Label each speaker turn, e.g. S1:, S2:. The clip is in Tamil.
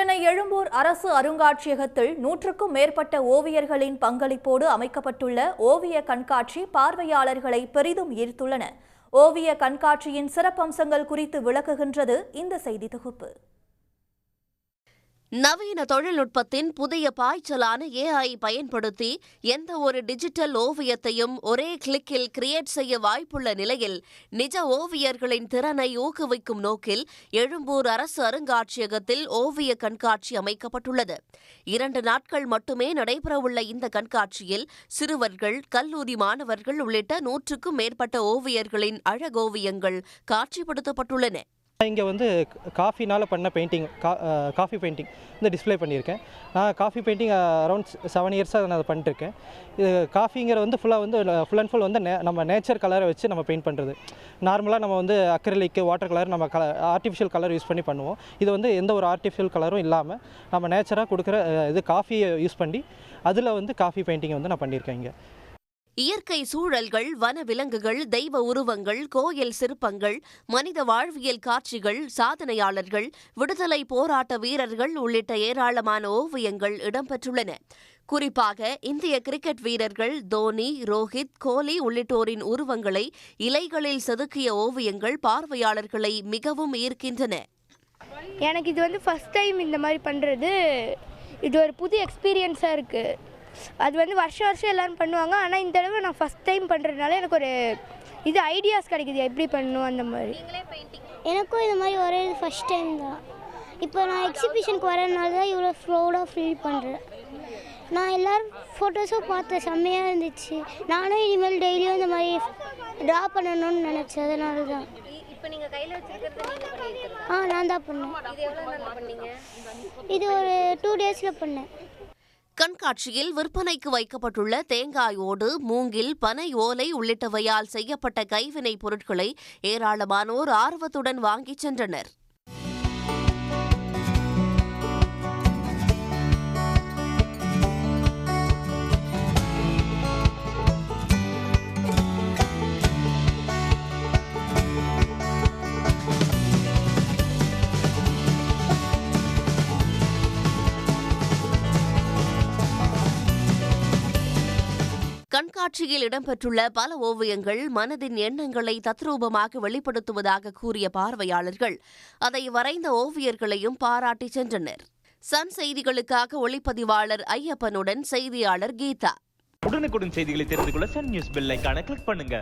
S1: சென்னை எழும்பூர் அரசு அருங்காட்சியகத்தில் 100க்கும் மேற்பட்ட ஓவியர்களின் பங்களிப்போடு அமைக்கப்பட்டுள்ள ஓவிய கண்காட்சி பார்வையாளர்களை பெரிதும் ஈர்த்துள்ளன. ஓவிய கண்காட்சியின் சிறப்பம்சங்கள் குறித்து விளக்குகின்றது இந்த செய்தி தொகுப்பு.
S2: நவீன தொழில்நுட்பத்தின் புதிய பாய்ச்சலான AI பயன்படுத்தி எந்த ஒரு டிஜிட்டல் ஓவியத்தையும் ஒரே கிளிக்கில் கிரியேட் செய்ய வாய்ப்புள்ள நிலையில் நிஜ ஓவியர்களின் திறனை ஊக்குவிக்கும் நோக்கில் எழும்பூர் அரசு அருங்காட்சியகத்தில் ஓவிய கண்காட்சி அமைக்கப்பட்டுள்ளது. 2 நாட்கள் மட்டுமே நடைபெறவுள்ள இந்த கண்காட்சியில் சிறுவர்கள், கல்லூரி மாணவர்கள் உள்ளிட்ட 100க்கும் மேற்பட்ட ஓவியர்களின் அழகோவியங்கள் காட்சிப்படுத்தப்பட்டுள்ளன.
S3: இங்கே வந்து காஃபினால் பண்ண பெயிண்டிங், காஃபி பெயிண்டிங் வந்து டிஸ்பிளே பண்ணியிருக்கேன். நான் காஃபி பெயிண்டிங் அரௌண்ட் 7 இயர்ஸாக நான் அதை பண்ணிட்டுருக்கேன். இது காஃபிங்கிற வந்து ஃபுல் அண்ட் ஃபுல் வந்து நம்ம நேச்சர் கலரை வச்சு நம்ம பெயிண்ட் பண்ணுறது. நார்மலாக நம்ம வந்து அக்ரிலிக், வாட்டர் கலர், நம்ம ஆர்டிஃபிஷியல் கலர் யூஸ் பண்ணி பண்ணுவோம். இது வந்து எந்த ஒரு ஆர்டிஃபிஷியல் கலரும் இல்லாமல் நம்ம நேச்சராக கொடுக்குற இது காஃபியை யூஸ் பண்ணி அதில் வந்து காஃபி பெயிண்டிங்கை வந்து நான் பண்ணியிருக்கேன். இங்கே
S2: இயற்கை சூழல்கள், வன விலங்குகள், தெய்வ உருவங்கள், கோயில் சிற்பங்கள், மனித வாழ்வியல் காட்சிகள், சாதனையாளர்கள், விடுதலை போராட்ட வீரர்கள் உள்ளிட்ட ஏராளமான ஓவியங்கள் இடம்பெற்றுள்ளன. குறிப்பாக இந்திய கிரிக்கெட் வீரர்கள் தோனி, ரோஹித், கோலி உள்ளிட்டோரின் உருவங்களை இலைகளில் செதுக்கிய ஓவியங்கள் பார்வையாளர்களை மிகவும் ஈர்க்கின்றன.
S4: எனக்கு இது வந்து ஃபர்ஸ்ட் டைம் இந்த மாதிரி பண்ணுறது. இது ஒரு புது எக்ஸ்பீரியன்ஸாக இருக்குது. அது வந்து வருஷம் எல்லோரும் பண்ணுவாங்க. ஆனால் இந்த தடவை நான் ஃபஸ்ட் டைம் பண்ணுறதுனால எனக்கு ஒரு இது ஐடியாஸ் கிடைக்குது, எப்படி பண்ணணும் அந்த மாதிரி.
S5: எனக்கும் இது மாதிரி ஒரே ஃபஸ்ட் டைம் தான். இப்போ நான் எக்ஸிபிஷனுக்கு வரதுனால தான் இவ்வளோ ப்ரௌடாக ஃபீல் பண்ணுறேன். நான் எல்லோரும் ஃபோட்டோஸும் பார்த்தேன், செம்மையாக இருந்துச்சு. நானும் இனிமேல் டெய்லியும் இந்த மாதிரி ட்ரா பண்ணணும்னு நினச்சேன். அதனால தான். நான் தான் பண்ணேன். இது ஒரு 2 டேஸில் பண்ணேன்.
S2: கண்காட்சியில் விற்பனைக்கு வைக்கப்பட்டுள்ள தேங்காய் ஓடு, மூங்கில், பனை ஓலை உள்ளிட்டவையால் செய்யப்பட்ட கைவினைப் பொருட்களை ஏராளமானோர் ஆர்வத்துடன் வாங்கிச் சென்றனர். கண்காட்சியில் இடம்பெற்றுள்ள பல ஓவியங்கள் மனதின் எண்ணங்களை தத்ரூபமாக வெளிப்படுத்துவதாக கூறிய பார்வையாளர்கள் அதை வரைந்த ஓவியர்களையும் பாராட்டி சென்றனர். சன் செய்திகளுக்காக ஒளிப்பதிவாளர் ஐயப்பனுடன் செய்தியாளர் கீதா.
S6: உடனுக்குடன் செய்திகளை தெரிந்து கொள்ள சன் நியூஸ் பெல் ஐகானை கிளிக் பண்ணுங்க.